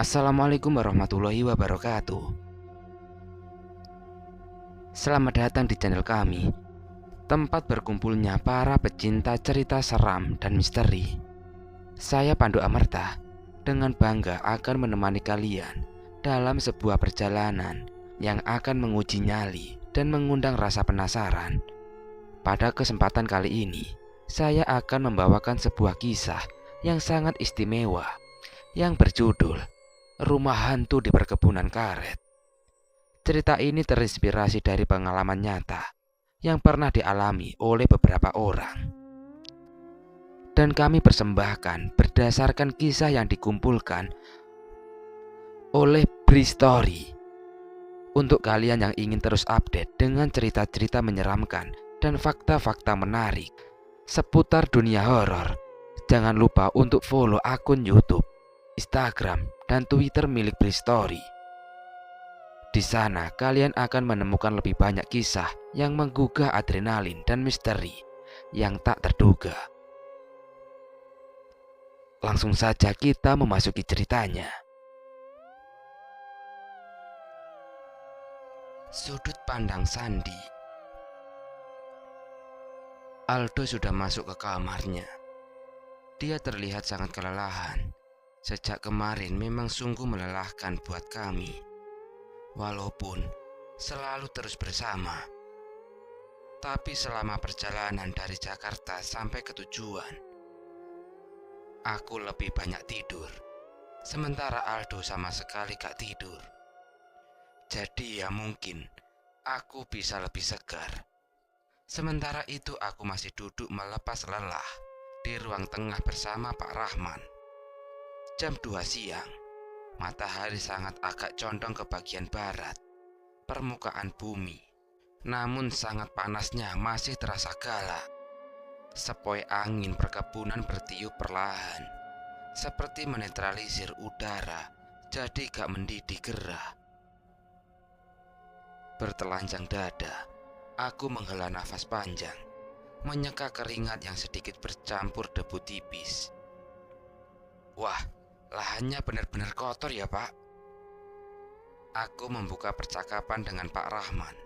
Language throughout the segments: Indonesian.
Assalamualaikum warahmatullahi wabarakatuh. Selamat datang di channel kami, tempat berkumpulnya para pecinta cerita seram dan misteri. Saya Pandu Amerta, dengan bangga akan menemani kalian dalam sebuah perjalanan yang akan menguji nyali dan mengundang rasa penasaran. Pada kesempatan kali ini, saya akan membawakan sebuah kisah yang sangat istimewa yang berjudul Rumah Hantu di Perkebunan Karet. Cerita ini terinspirasi dari pengalaman nyata yang pernah dialami oleh beberapa orang, dan kami persembahkan berdasarkan kisah yang dikumpulkan oleh Bristory. Untuk kalian yang ingin terus update dengan cerita-cerita menyeramkan dan fakta-fakta menarik seputar dunia horor, jangan lupa untuk follow akun YouTube, Instagram, dan Twitter milik Bristory. Di sana kalian akan menemukan lebih banyak kisah yang menggugah adrenalin dan misteri yang tak terduga. Langsung saja kita memasuki ceritanya. Sudut pandang Sandi. Aldo sudah masuk ke kamarnya. Dia terlihat sangat kelelahan. Sejak kemarin memang sungguh melelahkan buat kami, walaupun selalu terus bersama. Tapi selama perjalanan dari Jakarta sampai ke tujuan, aku lebih banyak tidur, sementara Aldo sama sekali gak tidur. Jadi ya mungkin aku bisa lebih segar. Sementara itu aku masih duduk melepas lelah di ruang tengah bersama Pak Rahman. Jam 2 siang, matahari sangat agak condong ke bagian barat permukaan bumi. Namun sangat panasnya masih terasa galak. Sepoi angin perkebunan bertiup perlahan, seperti menetralisir udara, jadi gak mendidih gerah. Bertelanjang dada, aku menghela nafas panjang, menyeka keringat yang sedikit bercampur debu tipis. Wah, lahannya benar-benar kotor ya, Pak. Aku membuka percakapan dengan Pak Rahman.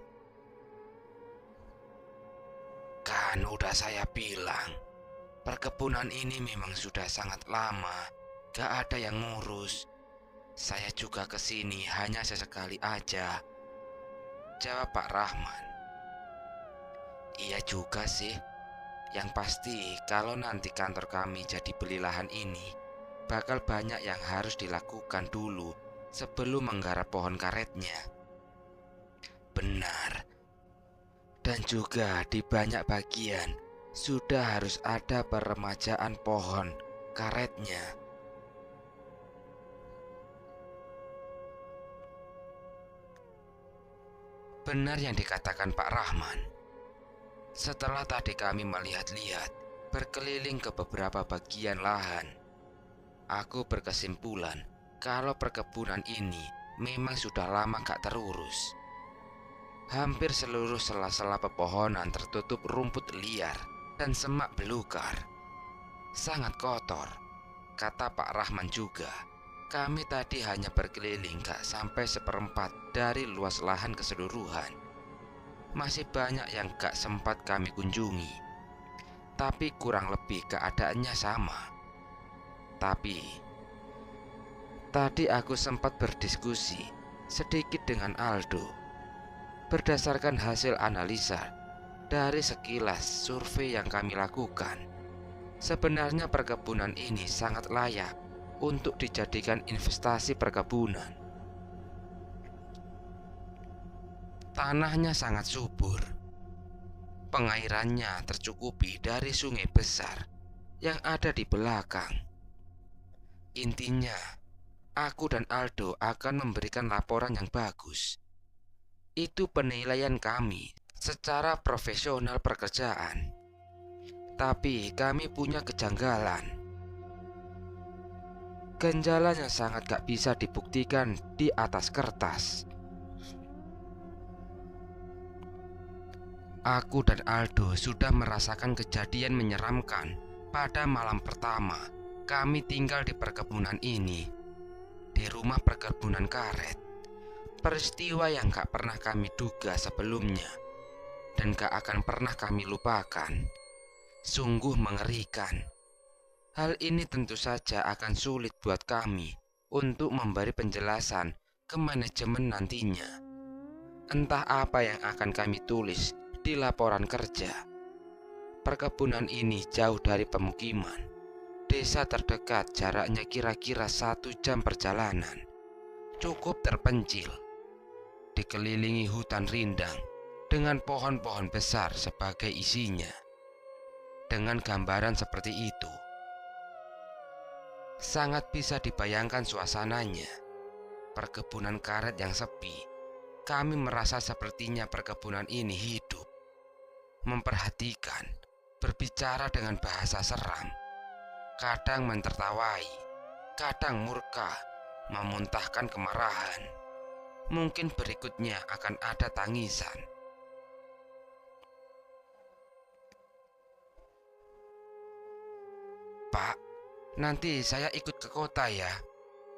Kan udah saya bilang, perkebunan ini memang sudah sangat lama, gak ada yang ngurus. Saya juga kesini hanya sesekali aja, jawab Pak Rahman. Iya juga sih. Yang pasti kalau nanti kantor kami jadi beli lahan ini, bakal banyak yang harus dilakukan dulu sebelum menggarap pohon karetnya. Benar. Dan juga di banyak bagian sudah harus ada peremajaan pohon karetnya. Benar yang dikatakan Pak Rahman. Setelah tadi kami melihat-lihat, berkeliling ke beberapa bagian lahan, aku berkesimpulan kalau perkebunan ini memang sudah lama gak terurus. Hampir seluruh sela-sela pepohonan tertutup rumput liar dan semak belukar. Sangat kotor, kata Pak Rahman juga. Kami tadi hanya berkeliling gak sampai seperempat dari luas lahan keseluruhan. Masih banyak yang gak sempat kami kunjungi, tapi kurang lebih keadaannya sama. Tapi tadi aku sempat berdiskusi sedikit dengan Aldo. Berdasarkan hasil analisa dari sekilas survei yang kami lakukan, sebenarnya perkebunan ini sangat layak untuk dijadikan investasi perkebunan. Tanahnya sangat subur. Pengairannya tercukupi dari sungai besar yang ada di belakang. Intinya, aku dan Aldo akan memberikan laporan yang bagus. Itu penilaian kami secara profesional pekerjaan. Tapi kami punya kejanggalan. Ganjalan yang sangat gak bisa dibuktikan di atas kertas. Aku dan Aldo sudah merasakan kejadian menyeramkan pada malam pertama kami tinggal di perkebunan ini. Di di rumah perkebunan karet. Peristiwa yang gak pernah kami duga sebelumnya dan gak akan pernah kami lupakan. Sungguh mengerikan. Hal ini tentu saja akan sulit buat kami untuk memberi penjelasan ke manajemen nantinya. Entah apa yang akan kami tulis di laporan kerja. Perkebunan ini jauh dari pemukiman. Desa terdekat jaraknya kira-kira 1 jam perjalanan. Cukup terpencil, dikelilingi hutan rindang dengan pohon-pohon besar sebagai isinya. Dengan gambaran seperti itu, sangat bisa dibayangkan suasananya. Perkebunan karet yang sepi. Kami merasa sepertinya perkebunan ini hidup, memperhatikan, berbicara dengan bahasa seram, kadang mentertawai, kadang murka, memuntahkan kemarahan. Mungkin berikutnya akan ada tangisan. Pak, nanti saya ikut ke kota ya.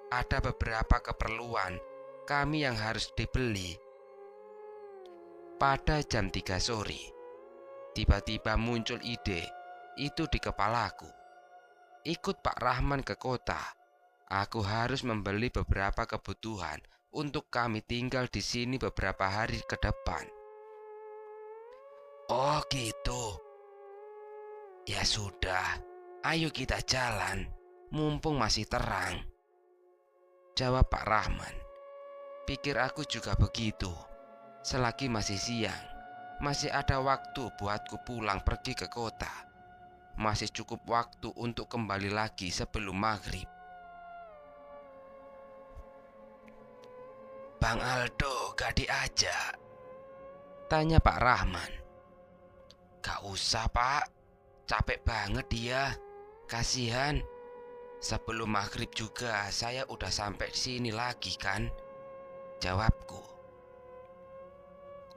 Ada beberapa keperluan kami yang harus dibeli. Pada jam 3 sore, tiba-tiba muncul ide itu di kepalaku. Ikut Pak Rahman ke kota. Aku harus membeli beberapa kebutuhan untuk kami tinggal di sini beberapa hari ke depan. Oh gitu. Ya sudah, ayo kita jalan, mumpung masih terang, jawab Pak Rahman. Pikir aku juga begitu. Selagi masih siang, masih ada waktu buatku pulang pergi ke kota. Masih cukup waktu untuk kembali lagi sebelum maghrib. Bang Aldo gak diajak? Tanya Pak Rahman. Gak usah Pak, capek banget dia. Kasihan. Sebelum maghrib juga saya udah sampai sini lagi kan, jawabku.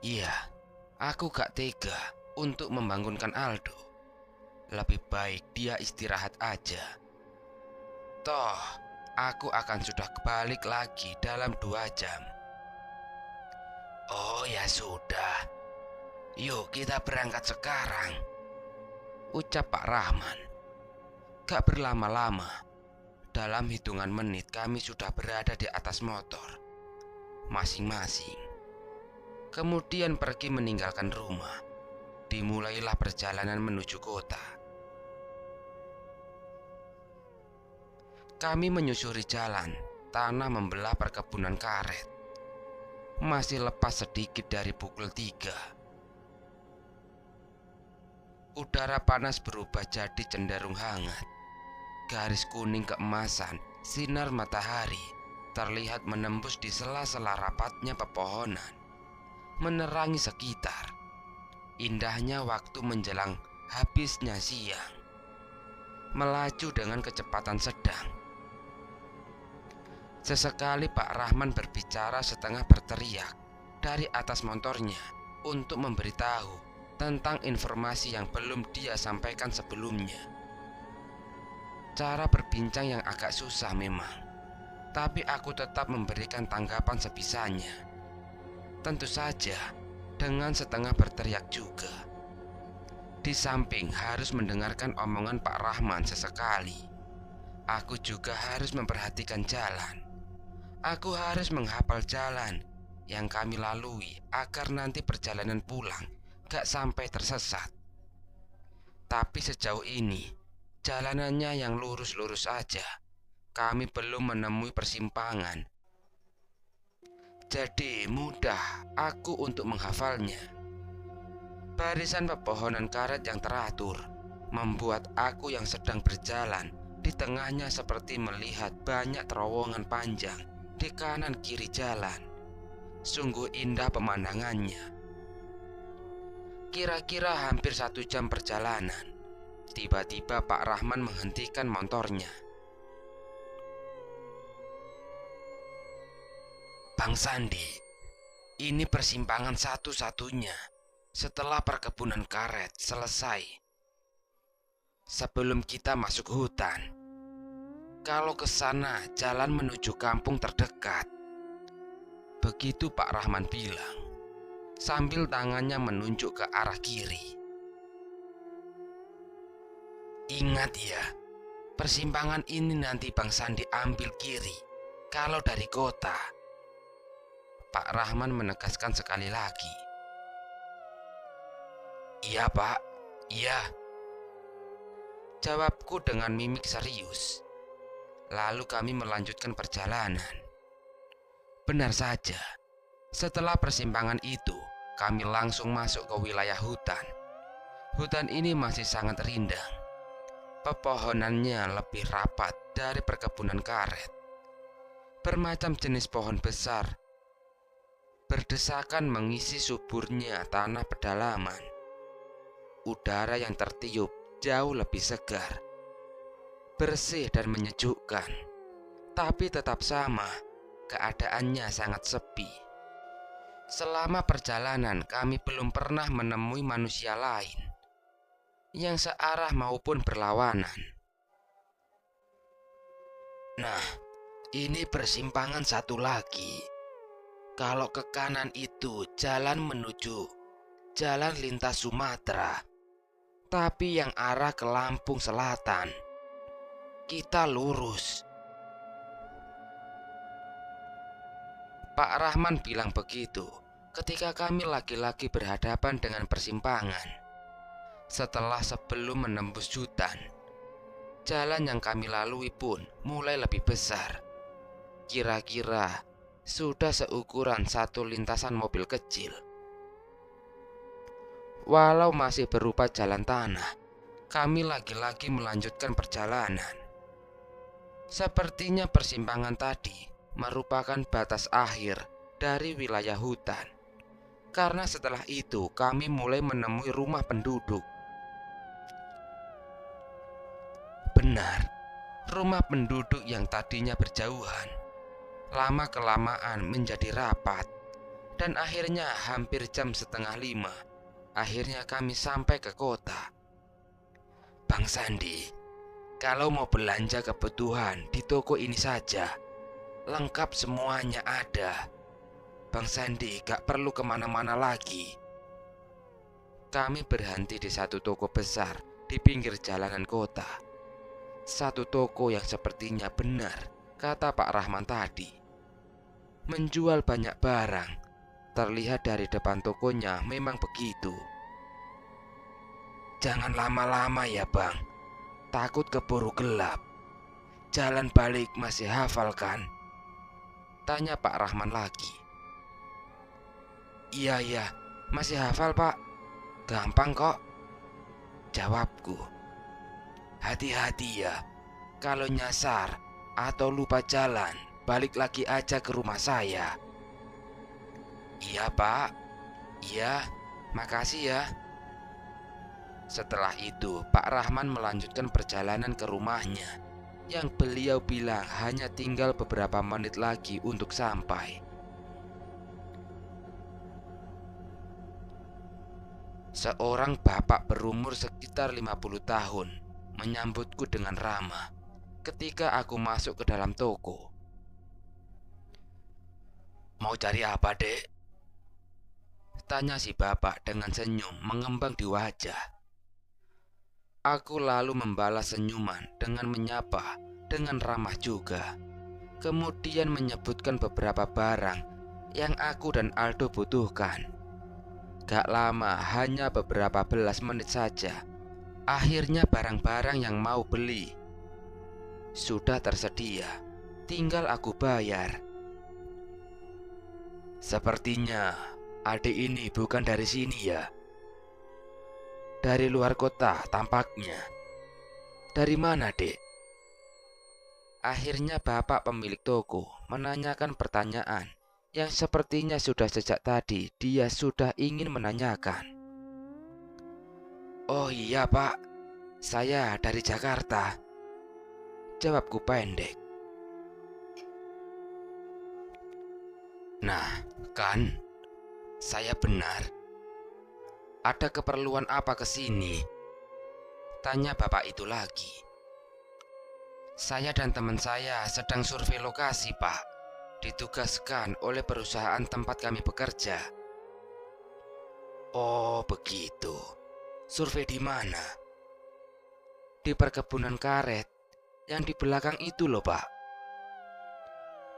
Iya, aku gak tega untuk membangunkan Aldo. Lebih baik dia istirahat aja. Toh, aku akan sudah balik lagi dalam 2 jam. Oh ya sudah, yuk kita berangkat sekarang, ucap Pak Rahman. Gak berlama-lama, dalam hitungan menit kami sudah berada di atas motor masing-masing. Kemudian pergi meninggalkan rumah. Dimulailah perjalanan menuju kota. Kami menyusuri jalan tanah membelah perkebunan karet. Masih lepas sedikit dari pukul 3. Udara panas berubah jadi cenderung hangat. Garis kuning keemasan sinar matahari terlihat menembus di sela-sela rapatnya pepohonan, menerangi sekitar. Indahnya waktu menjelang habisnya siang, melaju dengan kecepatan sedang. Sesekali Pak Rahman berbicara setengah berteriak dari atas motornya untuk memberitahu tentang informasi yang belum dia sampaikan sebelumnya. Cara berbincang yang agak susah memang, tapi aku tetap memberikan tanggapan sebisanya. Tentu saja dengan setengah berteriak juga. Di samping harus mendengarkan omongan Pak Rahman sesekali, aku juga harus memperhatikan jalan. Aku harus menghafal jalan yang kami lalui agar nanti perjalanan pulang gak sampai tersesat. Tapi sejauh ini jalanannya yang lurus-lurus aja. Kami belum menemui persimpangan, jadi mudah aku untuk menghafalnya. Barisan pepohonan karet yang teratur membuat aku yang sedang berjalan di tengahnya seperti melihat banyak terowongan panjang di kanan kiri jalan. Sungguh indah pemandangannya. Kira-kira hampir 1 jam perjalanan, tiba-tiba Pak Rahman menghentikan motornya. Bang Sandi, ini persimpangan satu-satunya setelah perkebunan karet selesai. Sebelum kita masuk hutan, kalau ke sana jalan menuju kampung terdekat. Begitu Pak Rahman bilang, sambil tangannya menunjuk ke arah kiri. Ingat ya, persimpangan ini nanti Bang Sandi ambil kiri kalau dari kota. Pak Rahman menegaskan sekali lagi. Iya Pak, iya, jawabku dengan mimik serius. Lalu kami melanjutkan perjalanan. Benar saja, setelah persimpangan itu kami langsung masuk ke wilayah hutan. Hutan ini masih sangat rindang. Pepohonannya lebih rapat dari perkebunan karet. Bermacam jenis pohon besar berdesakan mengisi suburnya tanah pedalaman. Udara yang tertiup jauh lebih segar, bersih dan menyejukkan. Tapi tetap sama, keadaannya sangat sepi. Selama perjalanan kami belum pernah menemui manusia lain yang searah maupun berlawanan. Nah, ini persimpangan satu lagi. Kalau ke kanan itu jalan menuju jalan lintas Sumatera, tapi yang arah ke Lampung Selatan. Kita lurus. Pak Rahman bilang begitu ketika kami lagi-lagi berhadapan dengan persimpangan. Setelah sebelum menembus hutan, jalan yang kami lalui pun mulai lebih besar. Kira-kira sudah seukuran satu lintasan mobil kecil. Walau masih berupa jalan tanah, kami lagi-lagi melanjutkan perjalanan. Sepertinya persimpangan tadi merupakan batas akhir dari wilayah hutan, karena setelah itu kami mulai menemui rumah penduduk. Benar, rumah penduduk yang tadinya berjauhan lama-kelamaan menjadi rapat, dan akhirnya hampir jam 4:30 akhirnya kami sampai ke kota. Bang Sandi, kalau mau belanja kebutuhan di toko ini saja, lengkap semuanya ada. Bang Sandi gak perlu kemana-mana lagi. Kami berhenti di satu toko besar di pinggir jalanan kota. Satu toko yang sepertinya benar kata Pak Rahman tadi, menjual banyak barang. Terlihat dari depan tokonya memang begitu. Jangan lama-lama ya bang, takut keburu gelap. Jalan balik masih hafal kan? Tanya Pak Rahman lagi. Iya, masih hafal pak. Gampang kok, jawabku. Hati-hati ya, kalau nyasar atau lupa jalan, balik lagi aja ke rumah saya. Iya pak, iya, makasih ya. Setelah itu Pak Rahman melanjutkan perjalanan ke rumahnya, yang beliau bilang hanya tinggal beberapa menit lagi untuk sampai. Seorang bapak berumur sekitar 50 tahun menyambutku dengan ramah ketika aku masuk ke dalam toko. Mau cari apa dek? Tanya si bapak dengan senyum mengembang di wajah. Aku lalu membalas senyuman dengan menyapa dengan ramah juga. Kemudian menyebutkan beberapa barang yang aku dan Aldo butuhkan. Gak lama, hanya beberapa belas menit saja, akhirnya barang-barang yang mau beli sudah tersedia, tinggal aku bayar. Sepertinya adik ini bukan dari sini ya. Dari luar kota tampaknya. Dari mana dek? Akhirnya bapak pemilik toko menanyakan pertanyaan yang sepertinya sudah sejak tadi dia sudah ingin menanyakan. Oh iya pak, saya dari Jakarta, jawabku pendek. Nah kan, saya benar. Ada keperluan apa ke sini? Tanya bapak itu lagi. Saya dan teman saya sedang survei lokasi, Pak. Ditugaskan oleh perusahaan tempat kami bekerja. Oh, begitu. Survei di mana? Di perkebunan karet yang di belakang itu loh, Pak.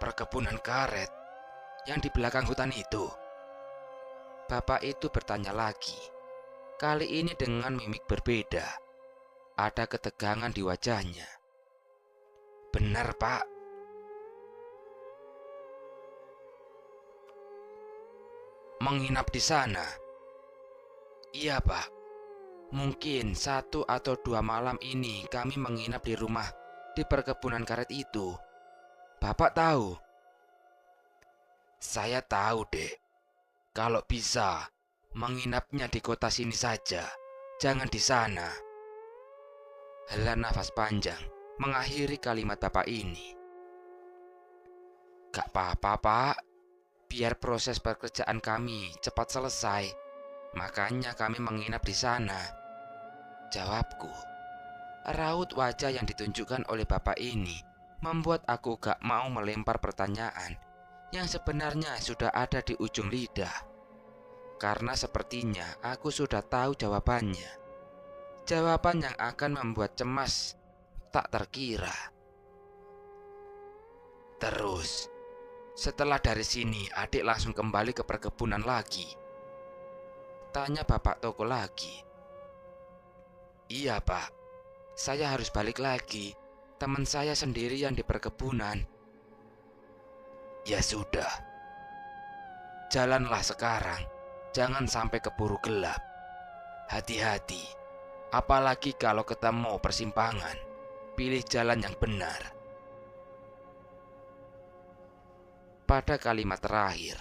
Perkebunan karet yang di belakang hutan itu? Bapak itu bertanya lagi. Kali ini dengan mimik berbeda. Ada ketegangan di wajahnya. Benar, Pak. Menginap di sana? Iya, Pak. Mungkin 1 atau 2 malam ini kami menginap di rumah di perkebunan karet itu. Bapak tahu? Saya tahu, Dek. Kalau bisa, menginapnya di kota sini saja. Jangan di sana. Hela nafas panjang mengakhiri kalimat bapak ini. Gak apa-apa, Pak. Biar proses pekerjaan kami cepat selesai. Makanya kami menginap di sana. Jawabku. Raut wajah yang ditunjukkan oleh bapak ini membuat aku gak mau melempar pertanyaan yang sebenarnya sudah ada di ujung lidah. Karena sepertinya aku sudah tahu jawabannya. Jawaban yang akan membuat cemas tak terkira. Terus, setelah dari sini adik langsung kembali ke perkebunan lagi? Tanya bapak toko lagi. Iya, Pak. Saya harus balik lagi. Teman saya sendirian di perkebunan. Ya sudah. Jalanlah sekarang. Jangan sampai keburu gelap. Hati-hati. Apalagi kalau ketemu persimpangan. Pilih jalan yang benar. Pada kalimat terakhir,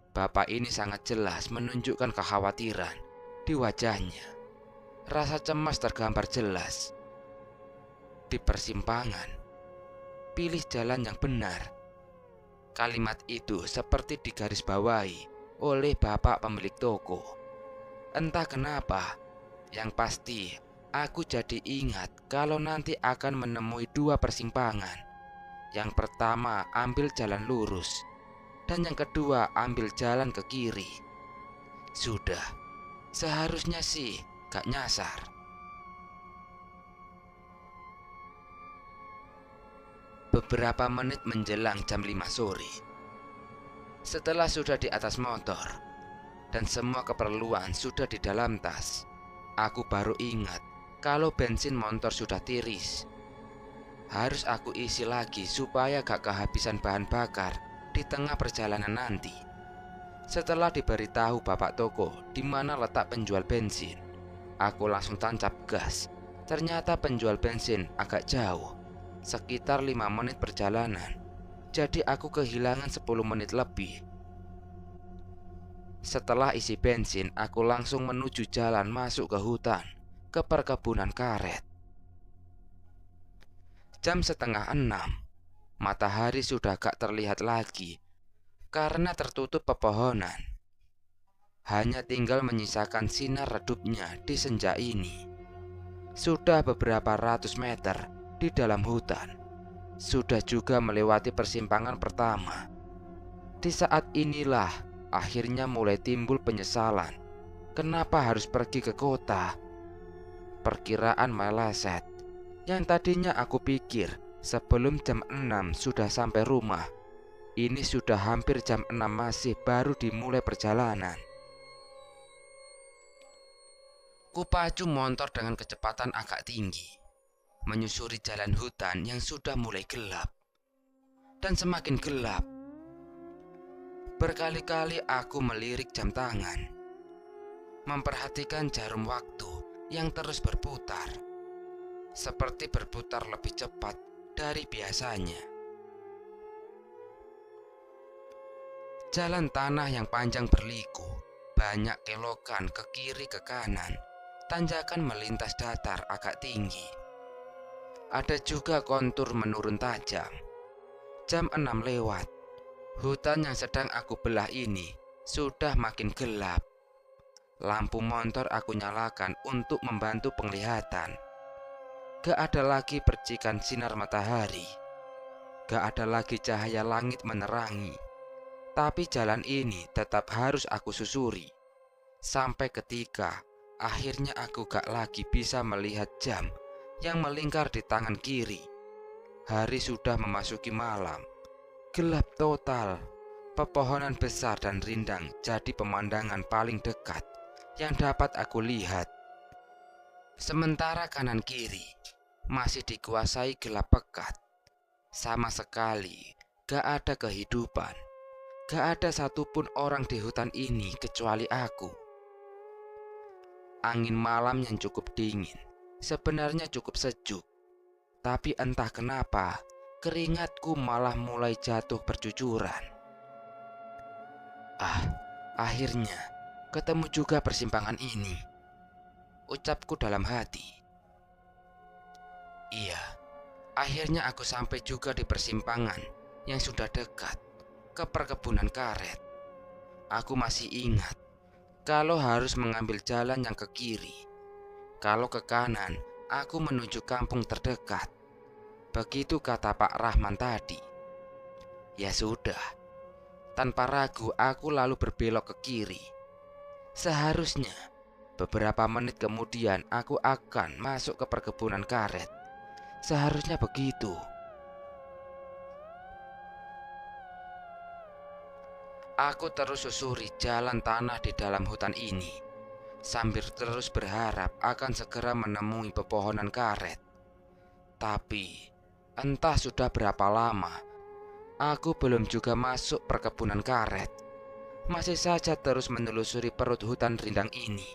bapak ini sangat jelas menunjukkan kekhawatiran di wajahnya. Rasa cemas tergambar jelas. Di persimpangan, pilih jalan yang benar. Kalimat itu seperti digarisbawahi oleh bapak pemilik toko. Entah kenapa, yang pasti aku jadi ingat kalau nanti akan menemui 2 persimpangan. Yang pertama ambil jalan lurus, dan yang kedua ambil jalan ke kiri. Sudah, seharusnya sih gak nyasar. Beberapa menit menjelang jam 5 sore, setelah sudah di atas motor dan semua keperluan sudah di dalam tas, aku baru ingat kalau bensin motor sudah tiris. Harus aku isi lagi supaya gak kehabisan bahan bakar di tengah perjalanan nanti. Setelah diberitahu bapak toko di mana letak penjual bensin, aku langsung tancap gas. Ternyata penjual bensin agak jauh, sekitar 5 menit perjalanan. Jadi aku kehilangan 10 menit lebih. Setelah isi bensin, aku langsung menuju jalan masuk ke hutan, ke perkebunan karet. Jam setengah 6, matahari sudah gak terlihat lagi karena tertutup pepohonan. Hanya tinggal menyisakan sinar redupnya di senja ini. Sudah beberapa ratus meter di dalam hutan, sudah juga melewati persimpangan pertama. Di saat inilah akhirnya mulai timbul penyesalan. Kenapa harus pergi ke kota? Perkiraan meleset. Yang tadinya aku pikir sebelum jam 6 sudah sampai rumah, ini sudah hampir jam 6 masih baru dimulai perjalanan. Kupacu motor dengan kecepatan agak tinggi, menyusuri jalan hutan yang sudah mulai gelap. Dan semakin gelap, berkali-kali aku melirik jam tangan, memperhatikan jarum waktu yang terus berputar, seperti berputar lebih cepat dari biasanya. Jalan tanah yang panjang berliku, banyak kelokan ke kiri ke kanan, tanjakan melintas datar agak tinggi. Ada juga kontur menurun tajam. Jam 6 lewat. Hutan yang sedang aku belah ini sudah makin gelap. Lampu motor aku nyalakan untuk membantu penglihatan. Gak ada lagi percikan sinar matahari. Gak ada lagi cahaya langit menerangi. Tapi jalan ini tetap harus aku susuri. Sampai ketika akhirnya aku gak lagi bisa melihat jam yang melingkar di tangan kiri. Hari sudah memasuki malam. Gelap total. Pepohonan besar dan rindang jadi pemandangan paling dekat yang dapat aku lihat. Sementara kanan kiri masih dikuasai gelap pekat. Sama sekali gak ada kehidupan. Gak ada satupun orang di hutan ini kecuali aku. Angin malam yang cukup dingin sebenarnya cukup sejuk. Tapi entah kenapa keringatku malah mulai jatuh bercucuran. Akhirnya ketemu juga persimpangan ini, ucapku dalam hati. Iya, akhirnya aku sampai juga di persimpangan yang sudah dekat ke perkebunan karet. Aku masih ingat kalau harus mengambil jalan yang ke kiri. Kalau ke kanan, aku menuju kampung terdekat. Begitu kata Pak Rahman tadi. Ya sudah, tanpa ragu aku lalu berbelok ke kiri. Seharusnya beberapa menit kemudian aku akan masuk ke perkebunan karet. Seharusnya begitu. Aku terus susuri jalan tanah di dalam hutan ini, sambil terus berharap akan segera menemui pepohonan karet. Tapi entah sudah berapa lama aku belum juga masuk perkebunan karet. Masih saja terus menelusuri perut hutan rindang ini.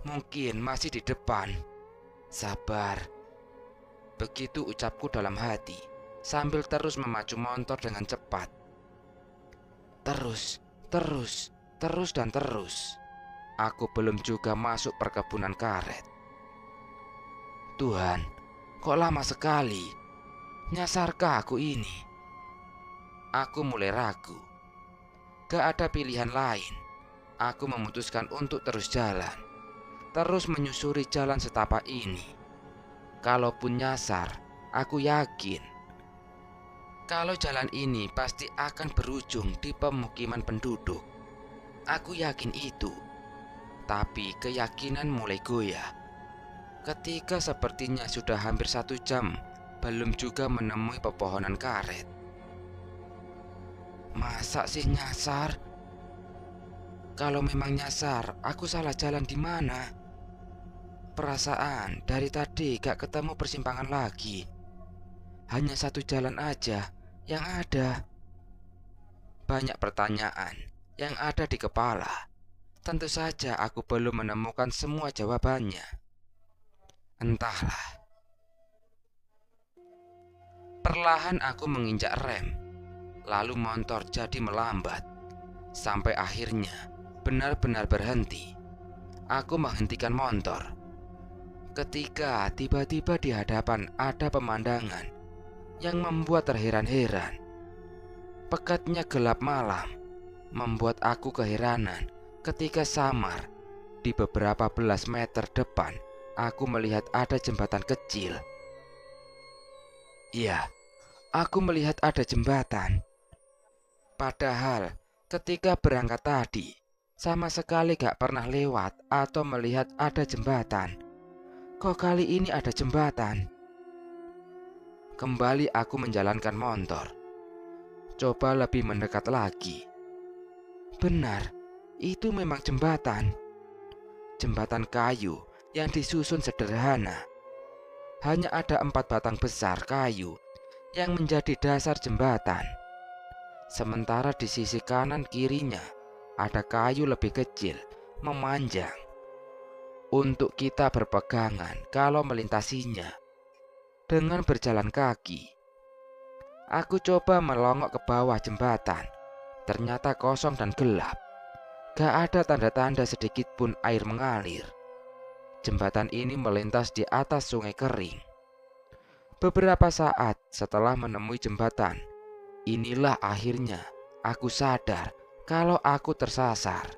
Mungkin masih di depan. Sabar. Begitu ucapku dalam hati, sambil terus memacu motor dengan cepat. Terus dan terus. Aku belum juga masuk perkebunan karet. Tuhan, kok lama sekali? Nyasarkah aku ini? Aku mulai ragu. Gak ada pilihan lain. Aku memutuskan untuk terus jalan. Terus menyusuri jalan setapak ini. Kalaupun nyasar, aku yakin kalau jalan ini pasti akan berujung di pemukiman penduduk. Aku yakin itu. Tapi keyakinan mulai goyah ketika sepertinya sudah hampir 1 jam belum juga menemui pepohonan karet. Masa sih nyasar? Kalau memang nyasar, aku salah jalan di mana? Perasaan dari tadi gak ketemu persimpangan lagi. Hanya 1 jalan aja yang ada. Banyak pertanyaan yang ada di kepala. Tentu saja aku belum menemukan semua jawabannya. Entahlah. Perlahan aku menginjak rem. Lalu motor jadi melambat. Sampai akhirnya benar-benar berhenti. Aku menghentikan motor ketika tiba-tiba di hadapan ada pemandangan yang membuat terheran-heran. Pekatnya gelap malam membuat aku keheranan ketika samar di beberapa belas meter depan aku melihat ada jembatan kecil. Iya, aku melihat ada jembatan. Padahal ketika berangkat tadi sama sekali gak pernah lewat atau melihat ada jembatan. Kok kali ini ada jembatan? Kembali aku menjalankan motor. Coba lebih mendekat lagi. Benar, itu memang jembatan. Jembatan kayu yang disusun sederhana. Hanya ada 4 batang besar kayu yang menjadi dasar jembatan. Sementara di sisi kanan kirinya ada kayu lebih kecil memanjang untuk kita berpegangan kalau melintasinya. Dengan berjalan kaki, aku coba melongok ke bawah jembatan. Ternyata kosong dan gelap. Gak ada tanda-tanda sedikit pun air mengalir. Jembatan ini melintas di atas sungai kering. Beberapa saat setelah menemui jembatan, inilah akhirnya aku sadar kalau aku tersasar.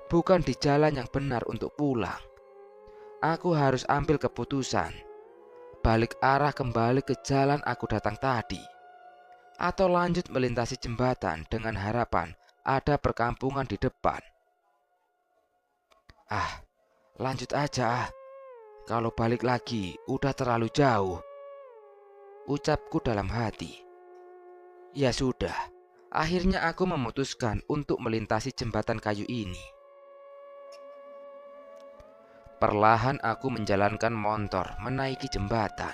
Bukan di jalan yang benar untuk pulang. Aku harus ambil keputusan. Balik arah kembali ke jalan aku datang tadi, atau lanjut melintasi jembatan dengan harapan ada perkampungan di depan. Lanjut aja ah. Kalau balik lagi udah terlalu jauh, ucapku dalam hati. Ya sudah, akhirnya aku memutuskan untuk melintasi jembatan kayu ini. Perlahan aku menjalankan motor menaiki jembatan.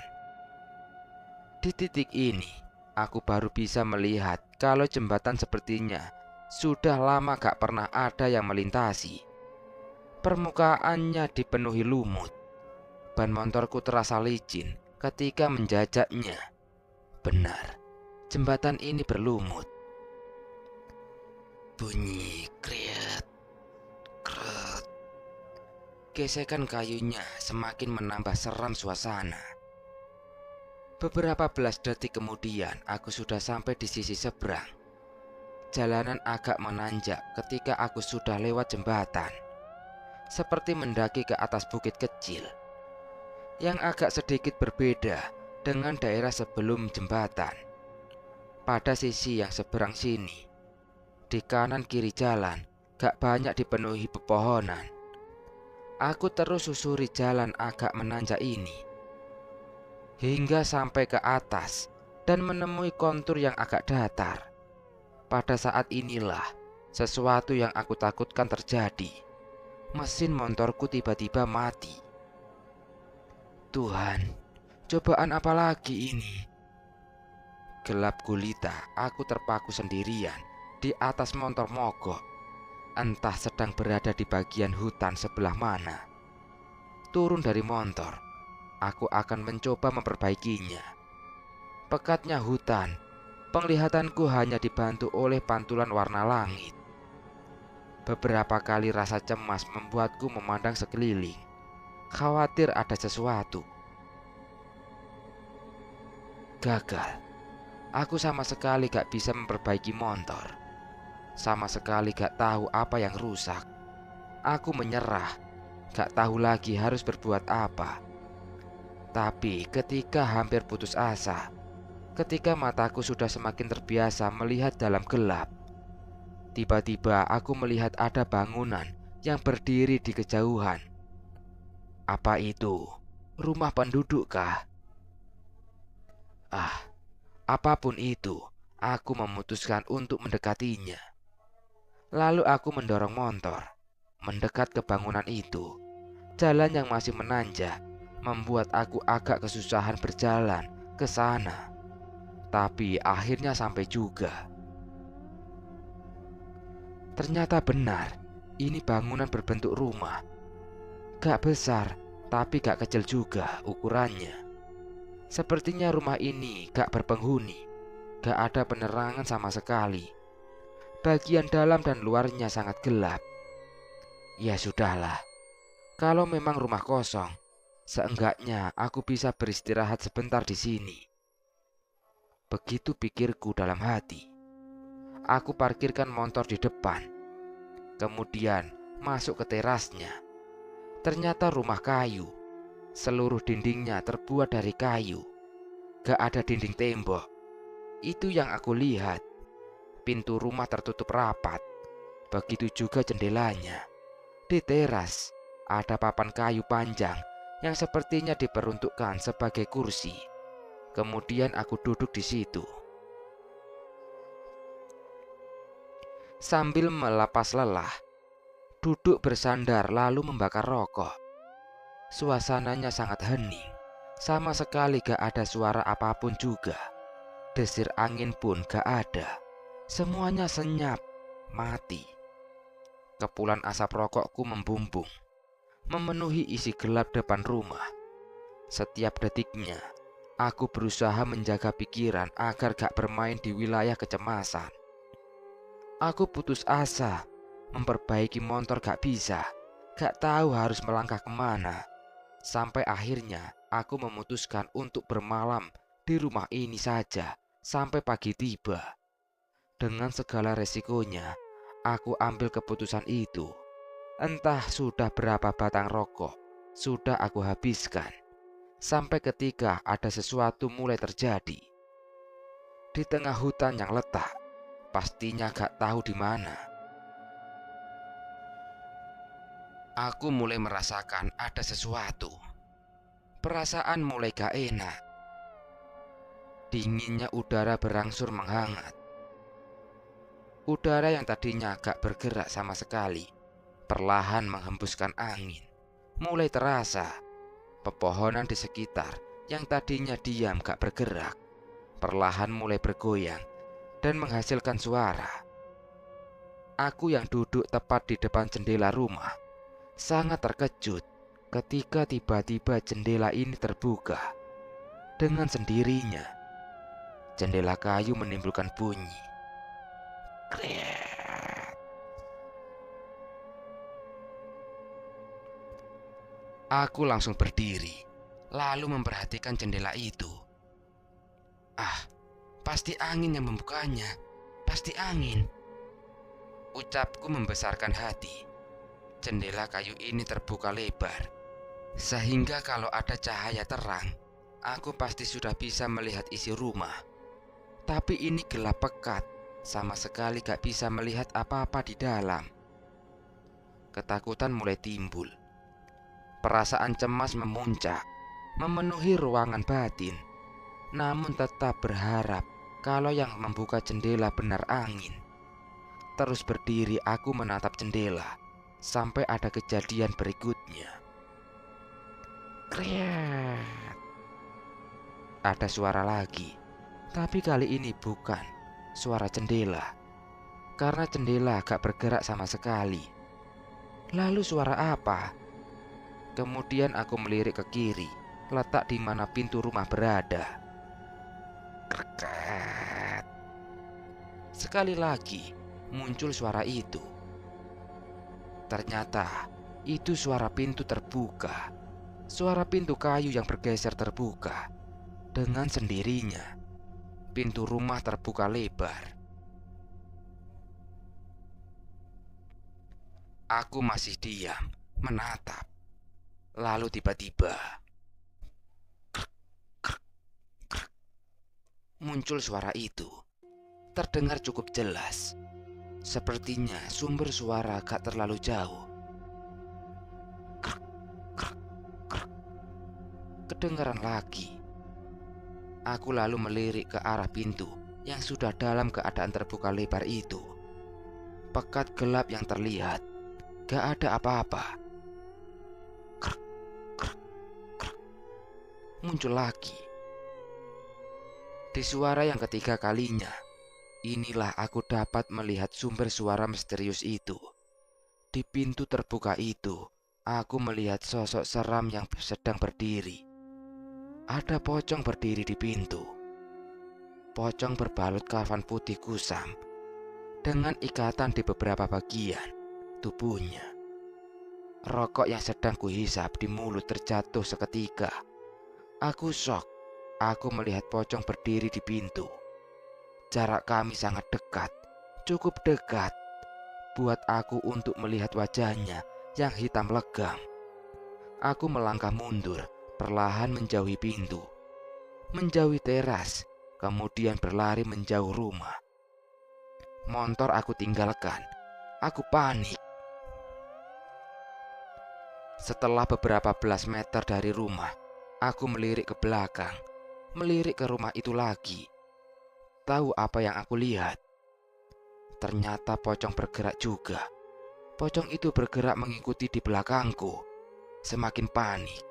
Di titik ini, aku baru bisa melihat kalau jembatan sepertinya sudah lama gak pernah ada yang melintasi. Permukaannya dipenuhi lumut. Ban motorku terasa licin ketika menjajaknya. Benar, jembatan ini berlumut. Bunyi kriet, kret. Gesekan kayunya semakin menambah seram suasana. Beberapa belas detik kemudian aku sudah sampai di sisi seberang. Jalanan agak menanjak ketika aku sudah lewat jembatan, seperti mendaki ke atas bukit kecil yang agak sedikit berbeda dengan daerah sebelum jembatan. Pada sisi yang seberang sini, di kanan kiri jalan gak banyak dipenuhi pepohonan. Aku terus susuri jalan agak menanjak ini hingga sampai ke atas dan menemui kontur yang agak datar. Pada saat inilah sesuatu yang aku takutkan terjadi. Mesin motorku tiba-tiba mati. Tuhan, cobaan apa lagi ini? Gelap gulita, aku terpaku sendirian di atas motor mogok. Entah sedang berada di bagian hutan sebelah mana. Turun dari motor, aku akan mencoba memperbaikinya. Pekatnya hutan, penglihatanku hanya dibantu oleh pantulan warna langit. Beberapa kali rasa cemas membuatku memandang sekeliling, khawatir ada sesuatu. Gagal. Aku sama sekali gak bisa memperbaiki motor. Sama sekali gak tahu apa yang rusak. Aku menyerah, gak tahu lagi harus berbuat apa. Tapi ketika hampir putus asa, ketika mataku sudah semakin terbiasa melihat dalam gelap, tiba-tiba aku melihat ada bangunan yang berdiri di kejauhan. Apa itu? Rumah penduduk kah? Apapun itu, aku memutuskan untuk mendekatinya. Lalu aku mendorong motor, mendekat ke bangunan itu. Jalan yang masih menanjak membuat aku agak kesusahan berjalan ke sana. Tapi akhirnya sampai juga. Ternyata benar, ini bangunan berbentuk rumah. Gak besar, tapi gak kecil juga ukurannya. Sepertinya rumah ini gak berpenghuni, gak ada penerangan sama sekali. Bagian dalam dan luarnya sangat gelap. Ya sudahlah, kalau memang rumah kosong, seenggaknya aku bisa beristirahat sebentar di sini. Begitu pikirku dalam hati. Aku parkirkan motor di depan, kemudian masuk ke terasnya. Ternyata rumah kayu. Seluruh dindingnya terbuat dari kayu. Gak ada dinding tembok. Itu yang aku lihat. Pintu rumah tertutup rapat. Begitu juga jendelanya. Di teras ada papan kayu panjang yang sepertinya diperuntukkan sebagai kursi. Kemudian aku duduk di situ sambil melepas lelah. Duduk bersandar lalu membakar rokok. Suasananya sangat hening. Sama sekali gak ada suara apapun juga. Desir angin pun gak ada. Semuanya senyap, mati. Kepulan asap rokokku membumbung, memenuhi isi gelap depan rumah. Setiap detiknya, aku berusaha menjaga pikiran agar gak bermain di wilayah kecemasan. Aku putus asa, memperbaiki motor gak bisa, gak tahu harus melangkah kemana. Sampai akhirnya aku memutuskan untuk bermalam di rumah ini saja sampai pagi tiba. Dengan segala resikonya, aku ambil keputusan itu. Entah sudah berapa batang rokok sudah aku habiskan. Sampai ketika ada sesuatu mulai terjadi. Di tengah hutan yang letak, pastinya gak tahu di mana. Aku mulai merasakan ada sesuatu. Perasaan mulai gak enak. Dinginnya udara berangsur menghangat. Udara yang tadinya gak bergerak sama sekali, perlahan menghembuskan angin. Mulai terasa pepohonan di sekitar yang tadinya diam gak bergerak, perlahan mulai bergoyang dan menghasilkan suara. Aku yang duduk tepat di depan jendela rumah sangat terkejut ketika tiba-tiba jendela ini terbuka. Dengan sendirinya, jendela kayu menimbulkan bunyi. Krek. Aku langsung berdiri, lalu memperhatikan jendela itu. Ah, pasti angin yang membukanya. Pasti angin. Ucapku membesarkan hati. Jendela kayu ini terbuka lebar, sehingga kalau ada cahaya terang, aku pasti sudah bisa melihat isi rumah. Tapi ini gelap pekat, sama sekali gak bisa melihat apa-apa di dalam. Ketakutan mulai timbul. Perasaan cemas memuncak, memenuhi ruangan batin. Namun tetap berharap kalau yang membuka jendela benar angin. Terus berdiri aku menatap jendela sampai ada kejadian berikutnya. Kriat. Ada suara lagi, tapi kali ini bukan suara jendela, karena jendela gak bergerak sama sekali. Lalu suara apa? Kemudian aku melirik ke kiri, letak di mana pintu rumah berada. Kreket. Sekali lagi muncul suara itu. Ternyata itu suara pintu terbuka. Suara pintu kayu yang bergeser terbuka. Dengan sendirinya, pintu rumah terbuka lebar. Aku masih diam, menatap. Lalu tiba-tiba muncul suara itu. Terdengar cukup jelas. Sepertinya sumber suara gak terlalu jauh. Kedengaran lagi. Aku lalu melirik ke arah pintu yang sudah dalam keadaan terbuka lebar itu. Pekat gelap yang terlihat. Gak ada apa-apa. Muncul lagi. Di suara yang ketiga kalinya, inilah aku dapat melihat sumber suara misterius itu. Di pintu terbuka itu, aku melihat sosok seram yang sedang berdiri. Ada pocong berdiri di pintu. Pocong berbalut kafan putih kusam dengan ikatan di beberapa bagian tubuhnya. Rokok yang sedang kuhisap di mulut terjatuh seketika. Aku shock. Aku melihat pocong berdiri di pintu. Jarak kami sangat dekat, cukup dekat buat aku untuk melihat wajahnya yang hitam legam. Aku melangkah mundur, perlahan menjauhi pintu, menjauhi teras, kemudian berlari menjauh rumah. Motor aku tinggalkan. Aku panik. Setelah beberapa belas meter dari rumah, aku melirik ke belakang, melirik ke rumah itu lagi. Tahu apa yang aku lihat? Ternyata pocong bergerak juga. Pocong itu bergerak mengikuti di belakangku. Semakin panik.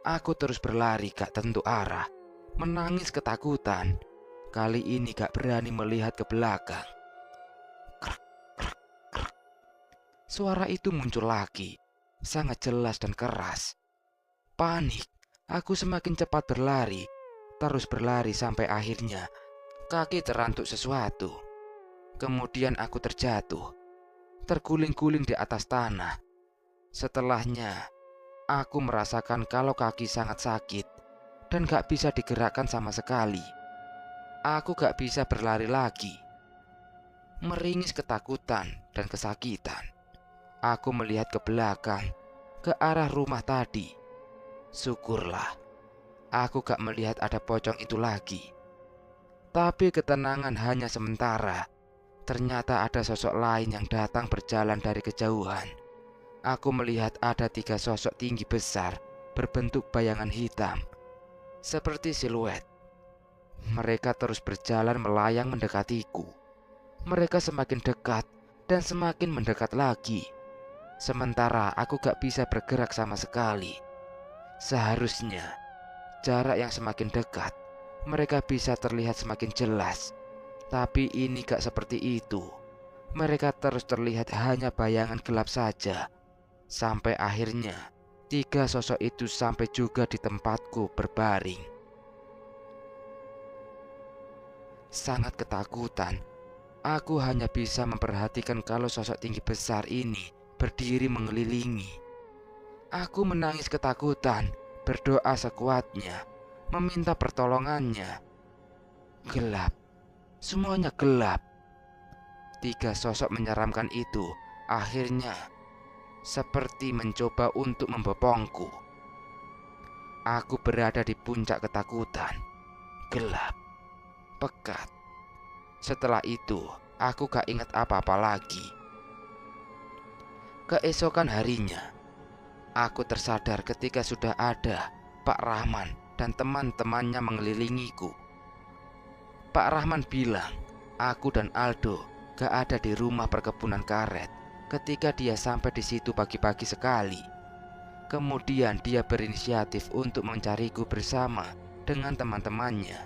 Aku terus berlari gak tentu arah, menangis ketakutan. Kali ini gak berani melihat ke belakang. Krek, krek, krek. Suara itu muncul lagi, sangat jelas dan keras. Panik. Aku semakin cepat berlari, terus berlari sampai akhirnya kaki terantuk sesuatu. Kemudian aku terjatuh, terguling-guling di atas tanah. Setelahnya, aku merasakan kalau kaki sangat sakit dan gak bisa digerakkan sama sekali. Aku gak bisa berlari lagi. Meringis ketakutan dan kesakitan. Aku melihat ke belakang. ke arah rumah tadi. Syukurlah, aku gak melihat ada pocong itu lagi. Tapi ketenangan hanya sementara. Ternyata ada sosok lain yang datang berjalan dari kejauhan. Aku melihat ada 3 sosok tinggi besar berbentuk bayangan hitam, seperti siluet. Mereka terus berjalan melayang mendekatiku. Mereka semakin dekat dan semakin mendekat lagi. Sementara aku gak bisa bergerak sama sekali. Seharusnya jarak yang semakin dekat, mereka bisa terlihat semakin jelas. Tapi ini gak seperti itu. Mereka terus terlihat hanya bayangan gelap saja. Sampai akhirnya 3 sosok itu sampai juga di tempatku berbaring. Sangat ketakutan. Aku hanya bisa memperhatikan kalau sosok tinggi besar ini berdiri mengelilingi. Aku menangis ketakutan, berdoa sekuatnya, meminta pertolongannya. Gelap. Semuanya gelap. 3 sosok menyeramkan itu akhirnya seperti mencoba untuk membopongku. Aku berada di puncak ketakutan. Gelap, pekat. Setelah itu, aku gak ingat apa-apa lagi. Keesokan harinya, aku tersadar ketika sudah ada Pak Rahman dan teman-temannya mengelilingiku. Pak Rahman bilang, aku dan Aldo gak ada di rumah perkebunan karet ketika dia sampai di situ pagi-pagi sekali. Kemudian dia berinisiatif untuk mencariku bersama dengan teman-temannya.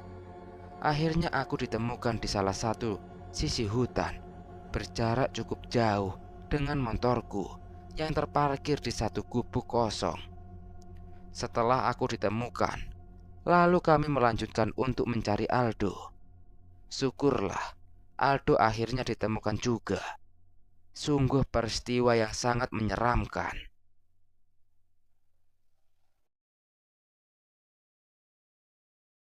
Akhirnya aku ditemukan di salah satu sisi hutan, berjarak cukup jauh dengan motorku yang terparkir di satu gubuk kosong. Setelah aku ditemukan, lalu kami melanjutkan untuk mencari Aldo. Syukurlah, Aldo akhirnya ditemukan juga. Sungguh peristiwa yang sangat menyeramkan.